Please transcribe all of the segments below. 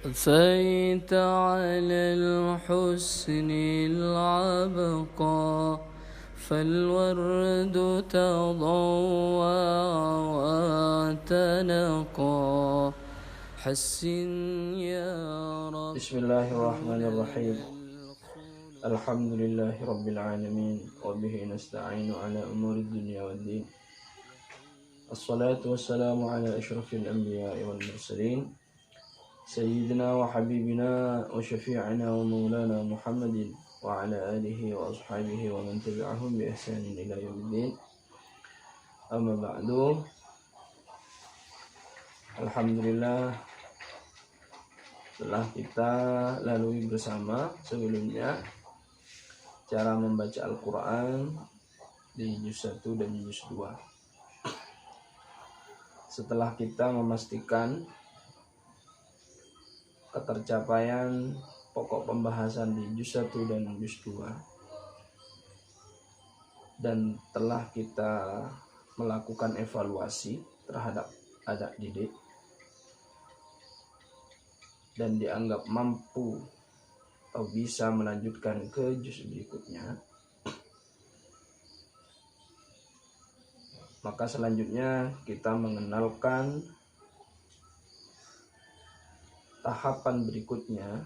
أثيت على الحسن العبقى فالورد تضوى وتنقى حسن يا رب. بسم الله الرحمن الرحيم. الحمد لله رب العالمين وبه نستعين على أمور الدنيا والدين. الصلاة والسلام على أشرف الأنبياء والمرسلين سيدنا وحبيبنا وشفيعنا ومولانا محمد وعلى آله وأصحابه ومن تبعهم بإحسان إلى يوم الدين. أما بعد، alhamdulillah telah kita lalui bersama sebelumnya cara membaca Al-Quran di juz 1 dan juz 2. Setelah kita memastikan ketercapaian pokok pembahasan di juz 1 dan juz 2 dan telah kita melakukan evaluasi terhadap anak didik dan dianggap mampu atau bisa melanjutkan ke juz berikutnya, maka selanjutnya kita mengenalkan tahapan berikutnya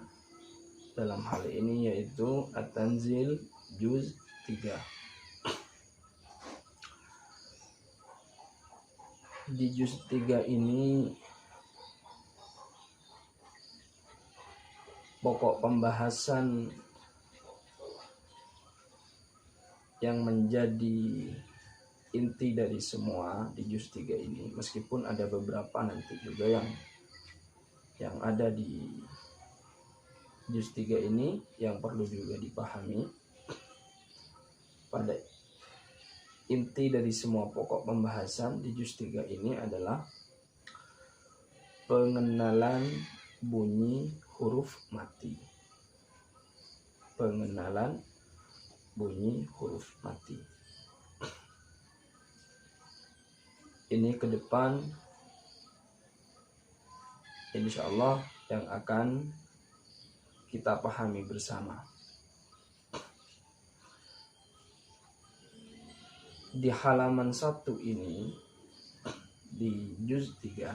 dalam hal ini, yaitu At-Tanzil juz 3. Di juz 3 ini pokok pembahasan yang menjadi inti dari semua di juz 3 ini, meskipun ada beberapa nanti juga yang ada di juz 3 ini yang perlu juga dipahami. Pada inti dari semua pokok pembahasan di juz 3 ini adalah pengenalan bunyi huruf mati. Pengenalan bunyi huruf mati. Ini ke depan insyaallah yang akan kita pahami bersama. Di halaman 1 ini, di juz 3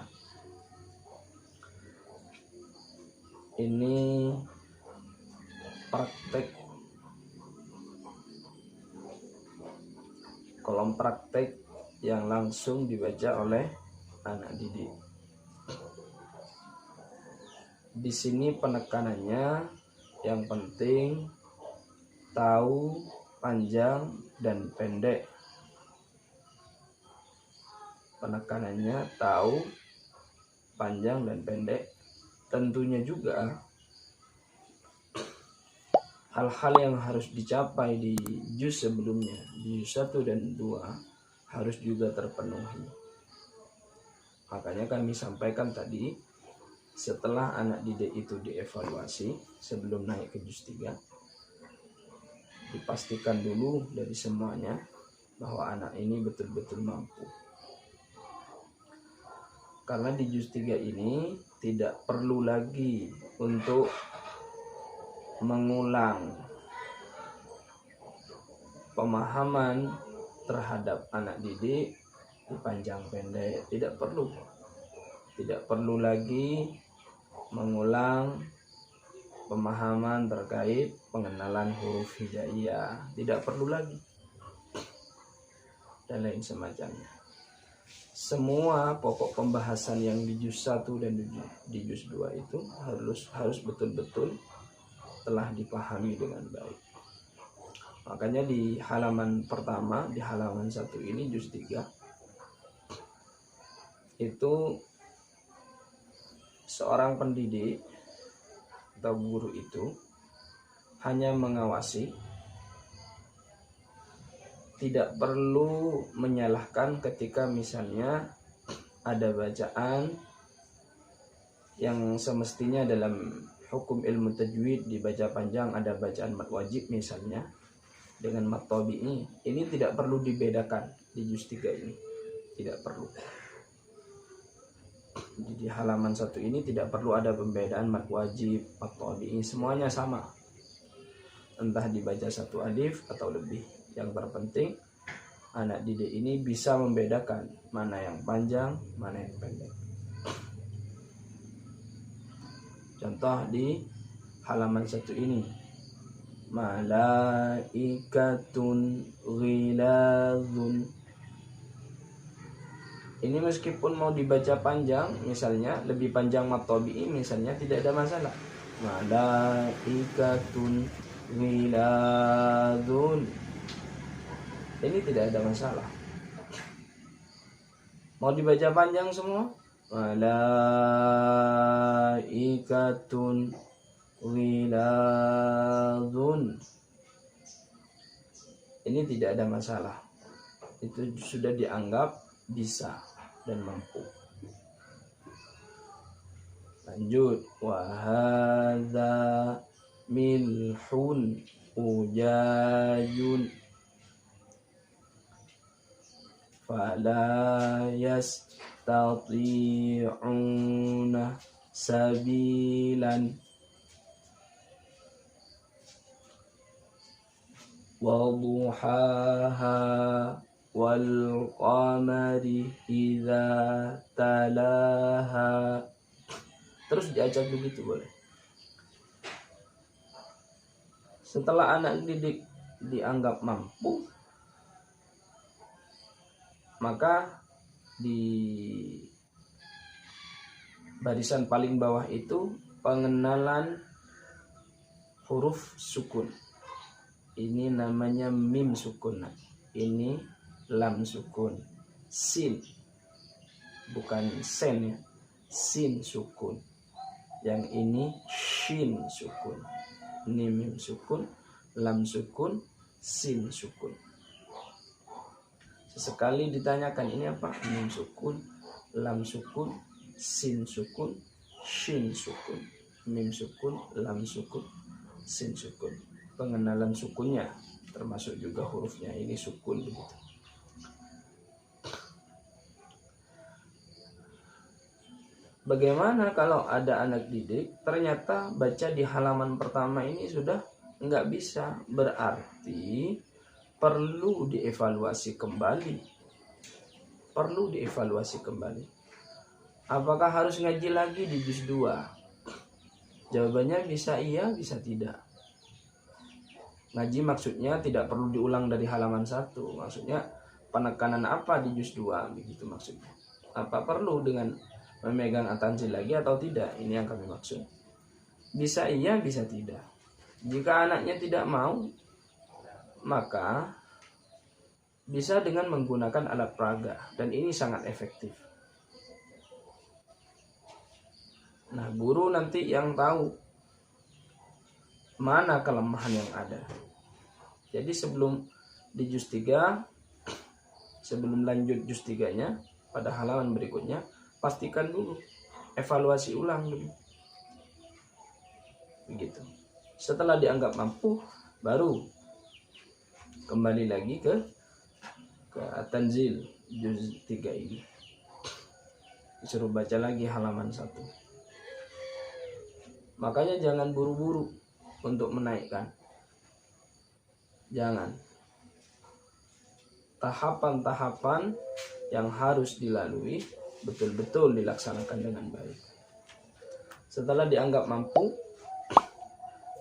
ini praktek, kolom praktek yang langsung dibaca oleh anak didik. Di sini penekanannya yang penting tahu panjang dan pendek. Penekanannya tahu panjang dan pendek. Tentunya juga hal-hal yang harus dicapai di juz sebelumnya, di juz 1 dan 2 harus juga terpenuhi. Makanya kami sampaikan tadi, setelah anak didik itu dievaluasi sebelum naik ke juz 3, dipastikan dulu dari semuanya bahwa anak ini betul-betul mampu. Karena di juz 3 ini tidak perlu lagi untuk mengulang pemahaman terhadap anak didik di panjang pendek. Tidak perlu lagi mengulang pemahaman terkait pengenalan huruf hijaiyah. Tidak perlu lagi, dan lain semacamnya. Semua pokok pembahasan yang di juz 1 dan di juz 2 itu harus betul-betul telah dipahami dengan baik. Makanya di halaman pertama, di halaman 1 ini juz 3 itu seorang pendidik atau guru itu hanya mengawasi, tidak perlu menyalahkan ketika misalnya ada bacaan yang semestinya dalam hukum ilmu tajwid dibaca panjang, ada bacaan mad wajib misalnya dengan mad tabi'i. Ini tidak perlu dibedakan di juz 3 ini, tidak perlu. Di halaman 1 ini tidak perlu ada pembedaan mad wajib atau tabi'i, semuanya sama. Entah dibaca 1 alif atau lebih. Yang terpenting anak didik ini bisa membedakan mana yang panjang, mana yang pendek. Contoh di halaman 1 ini. Malaikatun ghiladun. Ini meskipun mau dibaca panjang, misalnya lebih panjang mad tabi'i misalnya, tidak ada masalah. Malaikatun ghiladun. Ini tidak ada masalah. Mau dibaca panjang semua? Malaikatun ghiladun. Ini tidak ada masalah. Itu sudah dianggap bisa dan mampu. Lanjut. Wa hadza milhun ujajun fala yastati'una sabilan waduhaha wal qamari idza talaha. Terus diajak begitu boleh. Setelah anak didik dianggap mampu, maka di barisan paling bawah itu pengenalan huruf sukun. Ini namanya mim sukun. Ini lam sukun. Sin, bukan sen ya. Sin sukun. Yang ini shin sukun. Ini mim sukun, lam sukun, sin sukun. Sesekali ditanyakan ini apa? Mim sukun, lam sukun, sin sukun, shin sukun. Mim sukun, lam sukun, sin sukun. Pengenalan sukunnya termasuk juga hurufnya, ini sukun begitu. Bagaimana kalau ada anak didik ternyata baca di halaman pertama ini sudah nggak bisa? Berarti perlu dievaluasi kembali. Perlu dievaluasi kembali. Apakah harus ngaji lagi di juz 2? Jawabannya bisa iya, bisa tidak. Ngaji maksudnya tidak perlu diulang dari halaman 1. Maksudnya penekanan apa di juz 2 begitu maksudnya. Apa perlu dengan memegang at-tanzil lagi atau tidak? Ini yang kami maksud. Bisa iya, bisa tidak. Jika anaknya tidak mau, maka bisa dengan menggunakan alat peraga, dan ini sangat efektif. Nah, guru nanti yang tahu mana kelemahan yang ada. Jadi sebelum di juz 3, sebelum lanjut juz 3-nya, pada halaman berikutnya, pastikan dulu, evaluasi ulang dulu. Begitu. Setelah dianggap mampu, baru kembali lagi ke at-tanzil juz 3 ini. Disuruh baca lagi halaman 1. Makanya jangan buru-buru untuk menaikkan. Jangan. Tahapan-tahapan yang harus dilalui betul-betul dilaksanakan dengan baik. Setelah dianggap mampu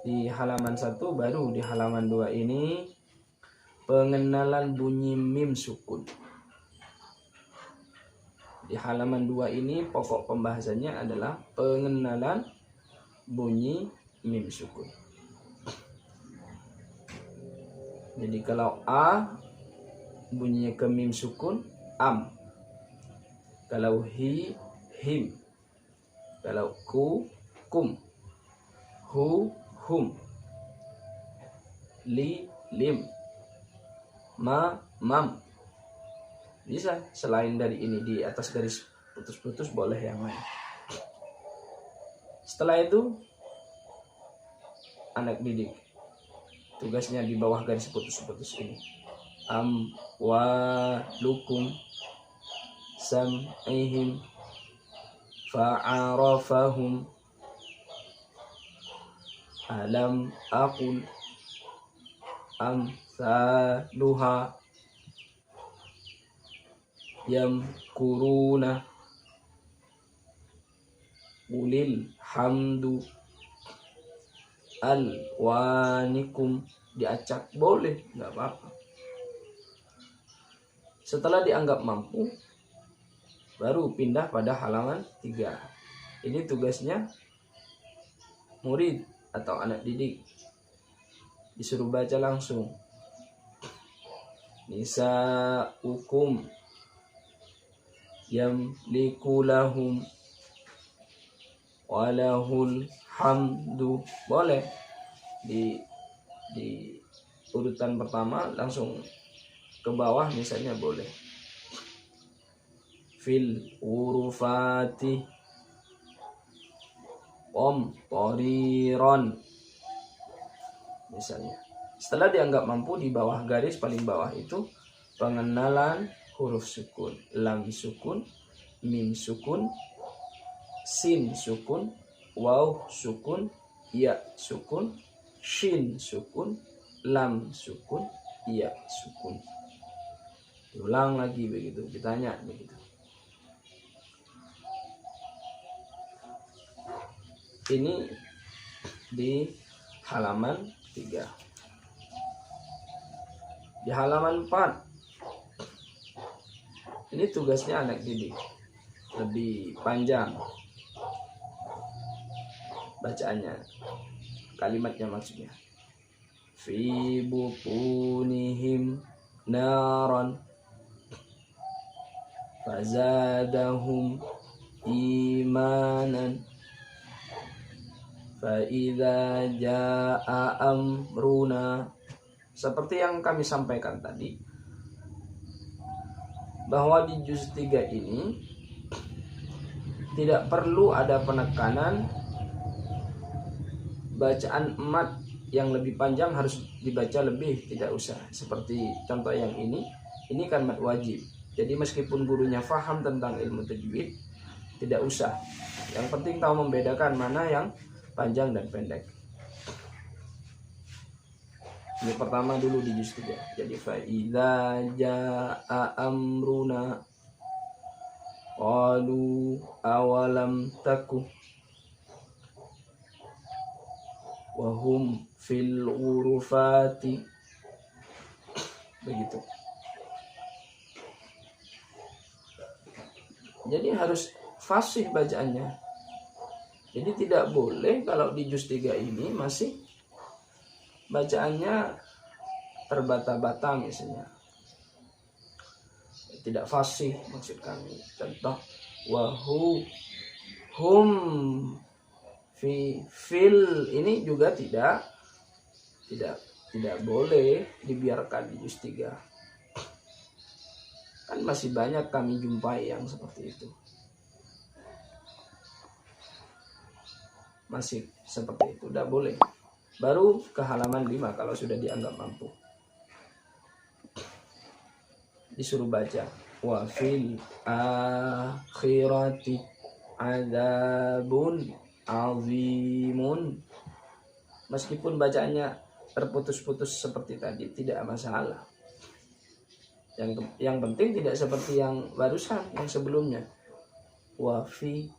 di halaman 1, baru di halaman 2 ini pengenalan bunyi mim sukun. Di halaman 2 ini pokok pembahasannya adalah pengenalan bunyi mim sukun. Jadi kalau a bunyinya ke mim sukun, am. Kalau hi, him. Kalau ku, kum. Hu, hum. Li, lim. Ma, mam. Bisa selain dari ini, di atas garis putus-putus boleh yang lain. Setelah itu anak didik tugasnya di bawah garis putus-putus ini. Am wa lukum sam'ihim fa'arafahum. Alam aqul amsaluha yamkuruna ulil hamdu alwanikum. Diacak boleh, nggak apa-apa. Setelah dianggap mampu, baru pindah pada halaman 3. Ini tugasnya murid atau anak didik, disuruh baca langsung. Nisa'ukum yamliku lahum walahul hamdu. Boleh di urutan pertama langsung ke bawah misalnya boleh. Fil urufati toriron misalnya. Setelah dianggap mampu, di bawah garis paling bawah itu pengenalan huruf sukun. Lam sukun, mim sukun, sin sukun, waw sukun, ya sukun, shin sukun, lam sukun, ya sukun. Diulang lagi begitu, ditanya begitu. Ini di halaman 3. Di halaman 4, ini tugasnya anak didik, lebih panjang bacaannya, kalimatnya maksudnya. Fi butunihim naran fazadahum imanan faidza jaa amruna. Seperti yang kami sampaikan tadi, bahwa di juz 3 ini tidak perlu ada penekanan bacaan mat yang lebih panjang harus dibaca lebih, tidak usah. Seperti contoh yang ini kan mat wajib. Jadi meskipun gurunya faham tentang ilmu tajwid, tidak usah. Yang penting tahu membedakan mana yang panjang dan pendek. Ini pertama dulu di juz 3. Jadi fa idza jaa amruna qalu awalam taku wahum fil urufati. Begitu. Jadi harus fasih bacaannya. Jadi tidak boleh kalau di juz 3 ini masih bacaannya terbata-bata misalnya, tidak fasih maksud kami. Contoh wahu hum fil ini juga tidak boleh dibiarkan di juz 3. Kan masih banyak kami jumpai yang seperti itu. Masih seperti itu, tidak boleh. Baru ke halaman 5 kalau sudah dianggap mampu. Disuruh baca wa fil akhirati adzabun azimun. Meskipun bacaannya terputus-putus seperti tadi tidak masalah. Yang penting tidak seperti yang barusan, yang sebelumnya. Wa fil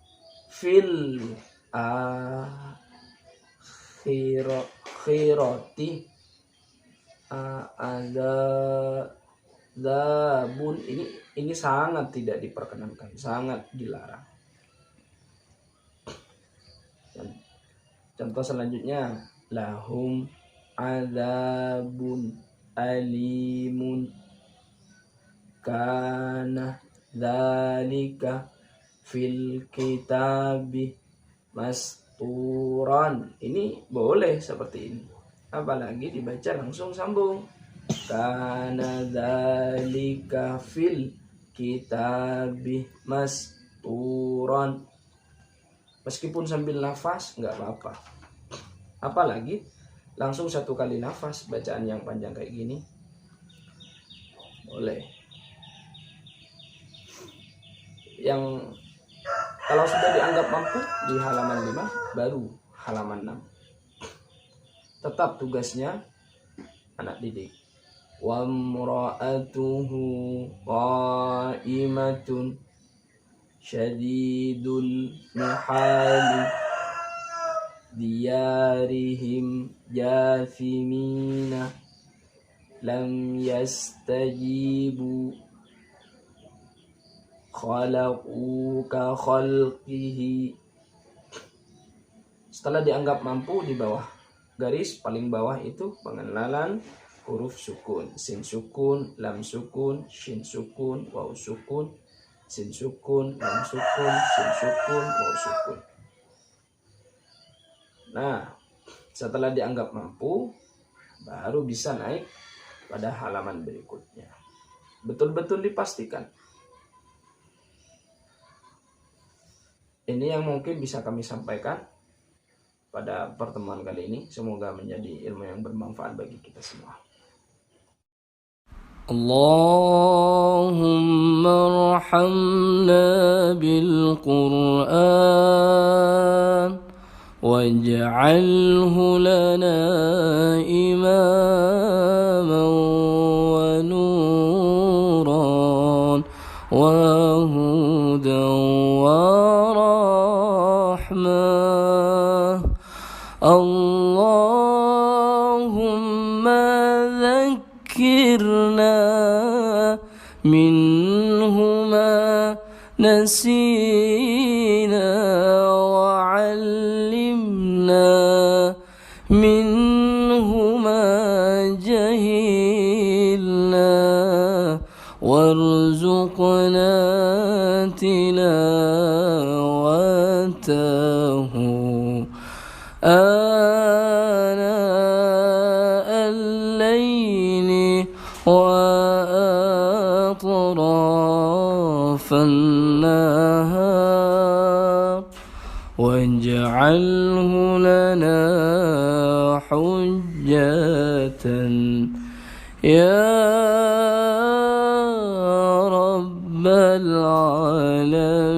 akhirati adzabun. Ini sangat tidak diperkenankan, sangat dilarang. Contoh selanjutnya lahum adzabun alimun kana dzalika fil kitabi masturan. Ini boleh seperti ini, apalagi dibaca langsung sambung. Kana dzalika fil kitabi masturan. Meskipun sambil nafas nggak apa-apa, apalagi langsung satu kali nafas bacaan yang panjang kayak gini boleh. Yang Kalau sudah dianggap mampu di halaman 5, baru halaman 6. Tetap tugasnya anak didik. Wa mra'atuhu qa'imatun syadidul mihali diyarihim jathimina lam yastajibu khalaqu ka khalqihi. Setelah dianggap mampu, di bawah garis paling bawah itu pengenalan huruf sukun, sin sukun, lam sukun, shin sukun, waw sukun, sin sukun, lam sukun, sin sukun, waw sukun. Nah, setelah dianggap mampu, baru bisa naik pada halaman berikutnya. Betul-betul dipastikan. Ini yang mungkin bisa kami sampaikan pada pertemuan kali ini. Semoga menjadi ilmu yang bermanfaat bagi kita semua. Allahumma arhamna bil Qur'an waj'alhu lana imaman wa nuran wa hudan wa rahmah. Allahumma dhakkirna minhuma nasina wa 'allimna minhuma jahilna warzuqna tilawatahu ana al-layli wa atrafan nahar waj'alhu lana hujjatan ya rabbal alamin.